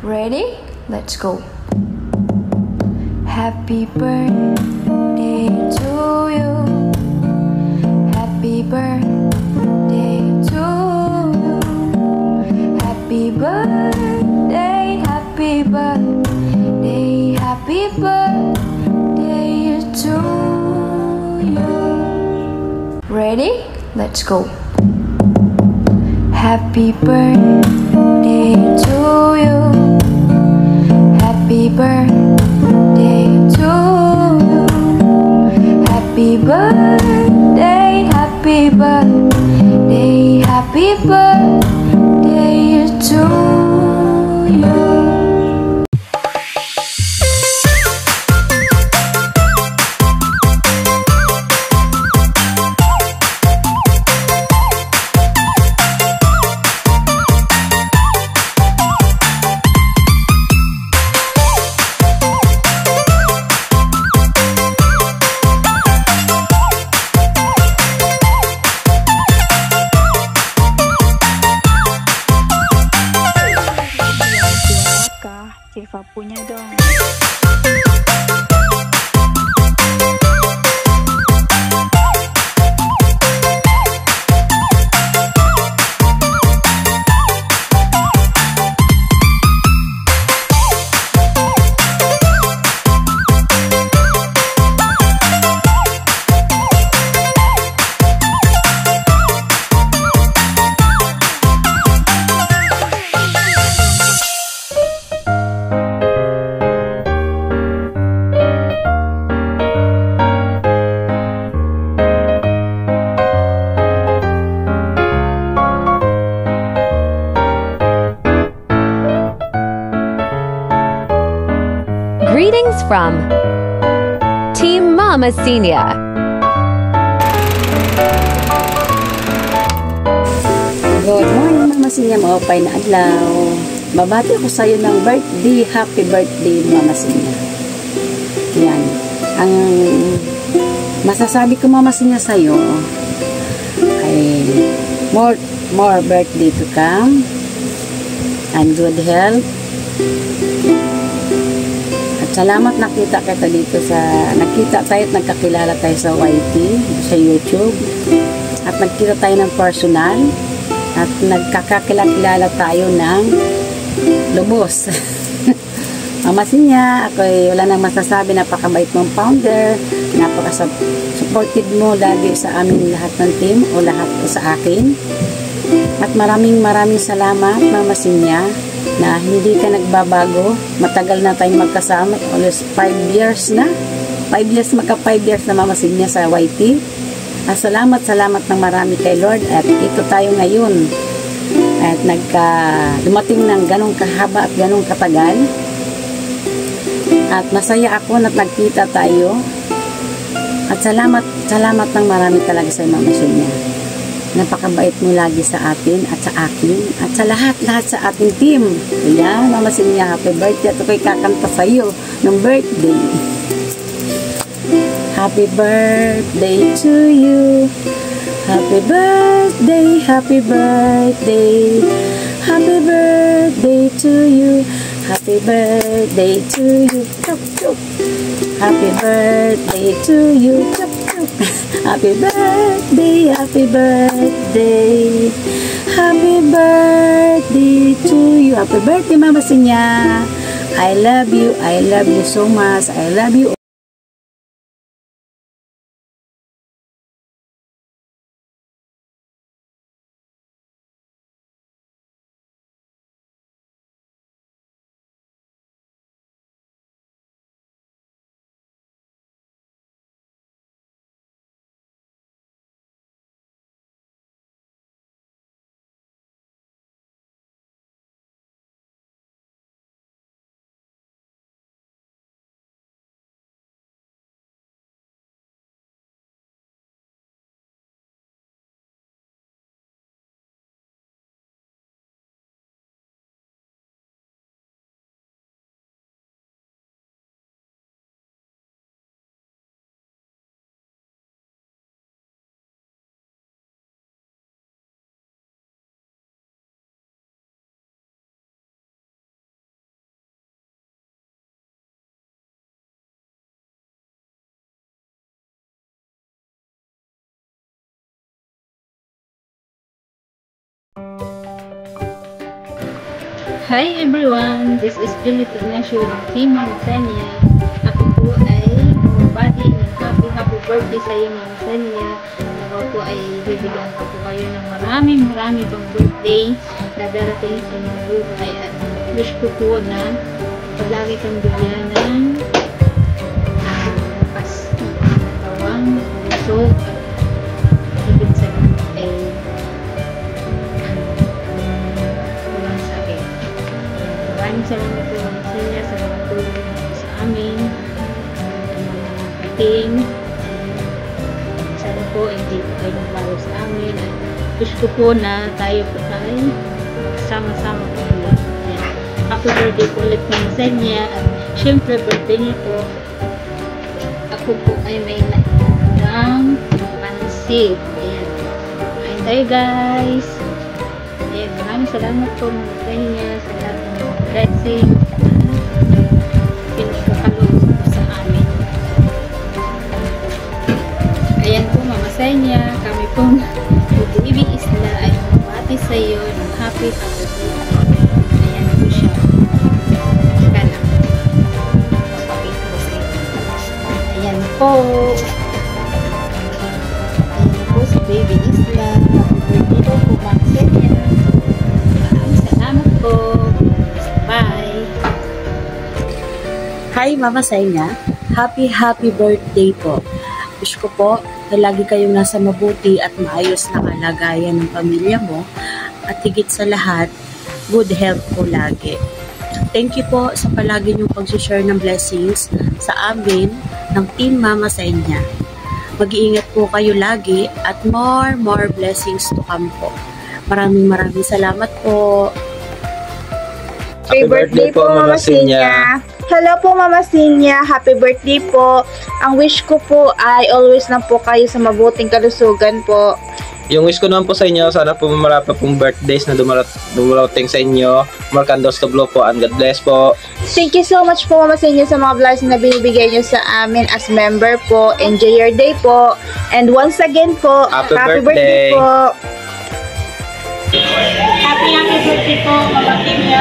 Ready? Let's go. Happy birthday to you. Happy birthday to you. Happy birthday, happy birthday, happy birthday to you. Ready? Let's go. Happy birthday to you. Happy birthday to you. Happy birthday, happy birthday, happy birthday to you. Siva punya dong. Greetings from Team Mama Senior. Good morning, Mama Senior. Maupay na adlaw. Babati ko sa'yo ng birthday. Happy birthday, Mama Senior. Yan. Ang masasabi ko, Mama Senior, sa'yo ay more birthday to come and good health. Salamat nakita kita dito nakita tayo at nagkakilala tayo sa YT, sa YouTube. At nagkita tayo ng personal. At nagkakakilala tayo ng lubos. Mama Senior, wala nang masasabi, napakabait mong founder. Napaka-supportive mo lagi sa amin lahat ng team o lahat sa akin. At maraming salamat, Mama Senior, na hindi ka nagbabago. Matagal na tayong magkasama. Almost 5 years na. 5 years, magka 5 years na, Mama Senior, sa YT. Salamat ng marami kay Lord. At ito tayo ngayon. At dumating ng ganong kahaba at ganong katagal. At masaya ako na nagkita tayo. At salamat ng marami talaga sa Mama Senior. Napakabait mo lagi sa atin at sa akin at sa lahat sa ating team. Ayan, Mama Senior, happy birthday. Ito ko'y kakanta sa iyo ng birthday. Happy birthday to you. Happy birthday, happy birthday. Happy birthday to you. Happy birthday to you. Chup, chup. Happy birthday to you. Chup, chup. Happy birthday, happy birthday. Happy birthday to you. Happy birthday, Mama Senior. I love you so much. I love you. Hi everyone, this is Juliet Ignacio ng Team Senya. Ako po ay bumabati ng happy birthday sa iyo, Ma'am Senya. Ako po ay bibigyan ko po kayo ng marami pang birthday na darating sa inyong buhay. At wish ko po na palagi kang bigyan ng lakas ng tawang puso at higit sa ay walang sakit. Maraming salamat po Ma'am Senya sa mga tulong niyo sa amin, mga kating. Sana po hindi po kayo nagbago sa amin. At wish ko po na tayo po tayo sama-sama po ulit. Happy birthday po ulit Ma'am Senya. At syempre birthday niyo po, ako po ay may ng pansit. Ayan. Kain tayo guys. Ayan. Maraming salamat po Ma'am Senya sa lahat ng mga blessing na pinagkakaloob po sa amin. Ayan po Mama Senya, kami pong Baby Isla ay bumabati sa iyo ng happy birthday. Ayan po siya. Saka lang. Papakita ko sa iyo. Ayan po. Ayan po si Baby Isla. Happy birthday po po Mama Senya. Maraming salamat po. Bye. Hi Mama Senya, happy birthday po. Wish ko po na lagi kayong nasa mabuti at maayos na kalagayan ng pamilya mo at higit sa lahat, good health po lagi. Thank you po sa palagi niyong pag-share ng blessings sa amin ng Team Mama Senya. Mag-iingat po kayo lagi at more blessings to come po. Maraming salamat po. Happy birthday po, Mama Senya. Hello po, Mama Senya. Happy birthday po. Ang wish ko po ay always na po kayo sa mabuting kalusugan po. Yung wish ko naman po sa inyo, sana po marami pong birthdays na dumarating sa inyo. Marcandos to blow po and God bless po. Thank you so much po, Mama Senya, sa mga blessings na binibigay niyo sa amin as member po. Enjoy your day po. And once again po, Happy birthday birthday po. Happy birthday po, Mama Senya.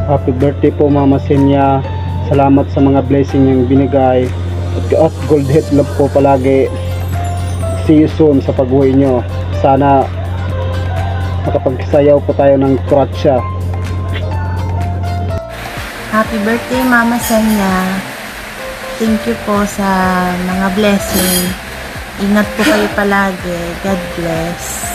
Happy birthday po Mama Senya. Salamat sa mga blessing yung binigay. At gold head love po palagi. See you soon sa pag-uwi nyo. Sana makapagsayaw po tayo ng kratsa. Happy birthday Mama Senya. Thank you po sa mga blessing. Ingat po kayo palagi. God bless.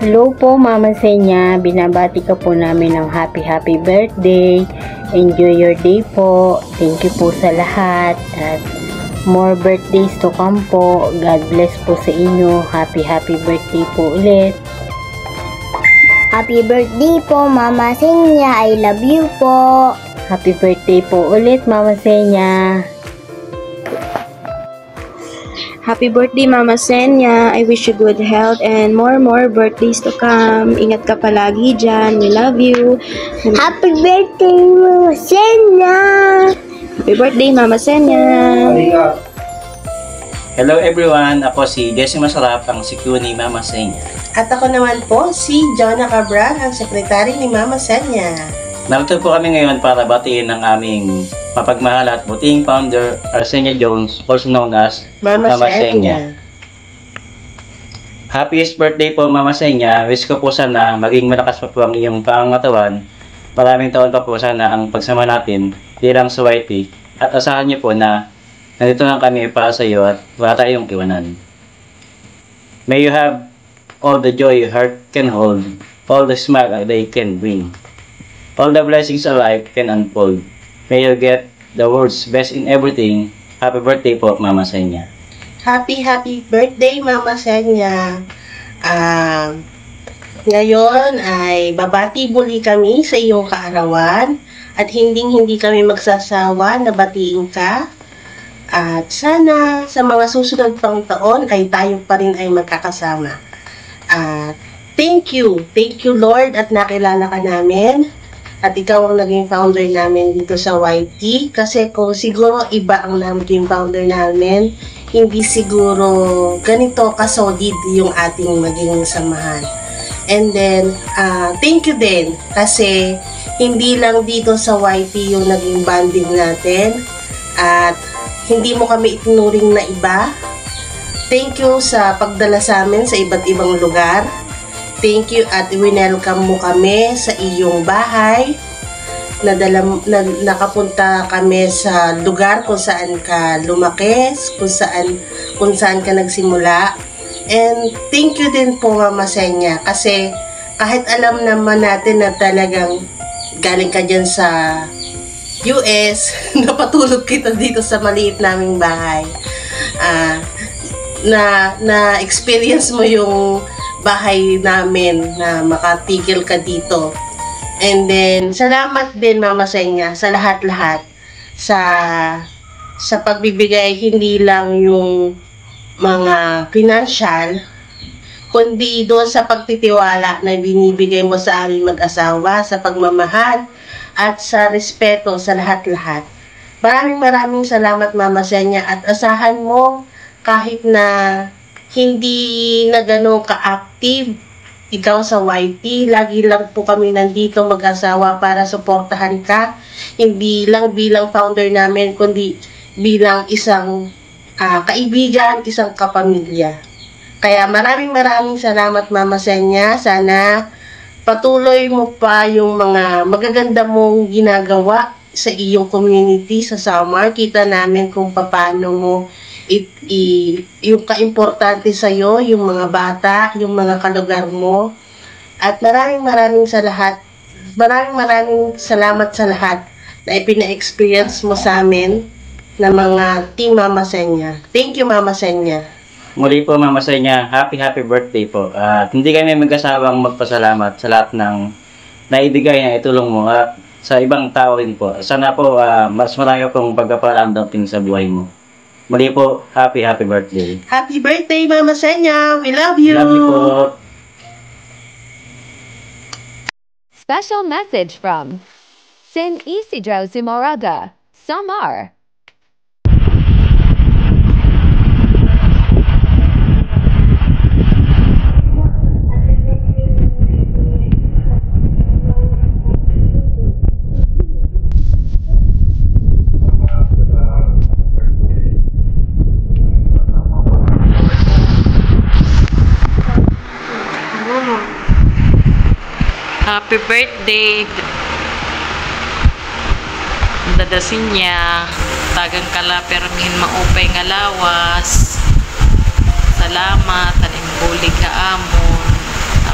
Hello po Mama Senya. Binabati ka po namin ng happy birthday. Enjoy your day po. Thank you po sa lahat. At more birthdays to come po. God bless po sa inyo. Happy birthday po ulit. Happy birthday po Mama Senya. I love you po. Happy birthday po ulit Mama Senya. Happy birthday Mama Senya. I wish you good health and more birthdays to come. Ingat ka palagi dyan. We love you. Happy birthday Mama Senya. Happy birthday Mama Senya. Hello everyone, ako si Desi Masarap, ang CQ ni Mama Senya. At ako naman po si Jonah Cabral, ang sekretary ni Mama Senya. Narito po kami ngayon para batiin ang aming mapagmahal at buting founder, Arsenia Jones, also known as Mama Senya. Happiest birthday po Mama Senya. Wish ko po sana maging malakas pa po ang iyong pangangatawan. Maraming taon pa po sana ang pagsama natin bilang sa YT. At asahan niyo po na nandito lang kami para sa iyo at wala tayong iwanan. May you have all the joy your heart can hold, all the smile a day can bring, all the blessings a life can unfold. May you get the world's best in everything. Happy birthday po Mama Senya. Happy birthday Mama Senya. Ngayon ay babati muli kami sa iyong kaarawan at hindi kami magsasawa na batiin ka. At sana sa mga susunod pang taon ay tayo pa rin ay magkakasama. Thank you Lord at nakilala ka namin. At ikaw ang naging founder namin dito sa YT. Kasi kung siguro iba ang naging founder namin, hindi siguro ganito kasolid yung ating maging samahan. And then, thank you din kasi hindi lang dito sa YT yung naging bonding natin at hindi mo kami itinuring na iba. Thank you sa pagdala sa amin sa iba't ibang lugar. Thank you at winelcome mo kami sa iyong bahay. Nakapunta kami sa lugar kung saan ka lumaki, kung saan ka nagsimula. And thank you din po Mama Senya kasi kahit alam naman natin na talagang galing ka dyan sa US, napatulog kita dito sa maliit naming bahay. Na-experience mo yung bahay namin na makatigil ka dito. And then, salamat din Mama Senya sa lahat-lahat sa pagbibigay hindi lang yung mga financial, kundi doon sa pagtitiwala na binibigay mo sa aming mag-asawa, sa pagmamahal at sa respeto sa lahat-lahat. Maraming salamat Mama Senya at asahan mo kahit na hindi na gano'ng ka-active ikaw sa YT, lagi lang po kami nandito mag-asawa para suportahan ka. Hindi lang bilang founder namin, kundi bilang isang kaibigan, isang kapamilya. Kaya maraming salamat Mama Senya. Sana patuloy mo pa yung mga magaganda mong ginagawa sa iyong community sa Samar. Kita namin kung paano mo yung kaimportante sa'yo, yung mga bata, yung mga kalugar mo. At maraming salamat sa lahat na ipina-experience mo sa amin na mga Team Mama Senya. Thank you Mama Senya. Muli po Mama Senya, happy birthday po. At hindi kami mag-asawang magpasalamat sa lahat ng naibigay na itulong mo at sa ibang tao rin po. Sana po mas marami pong pagpaparamdam sa buhay mo. Muli po, happy birthday. Happy birthday, Mama Senya. We love you. Love you po. Special message from Sin Isidro Zimoraga, Samar. Happy birthday dadasin niya tagang kala permin maupay nga lawas. Salamat aning bulig ka amon.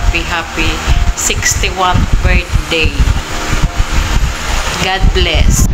Happy 61st birthday. God bless.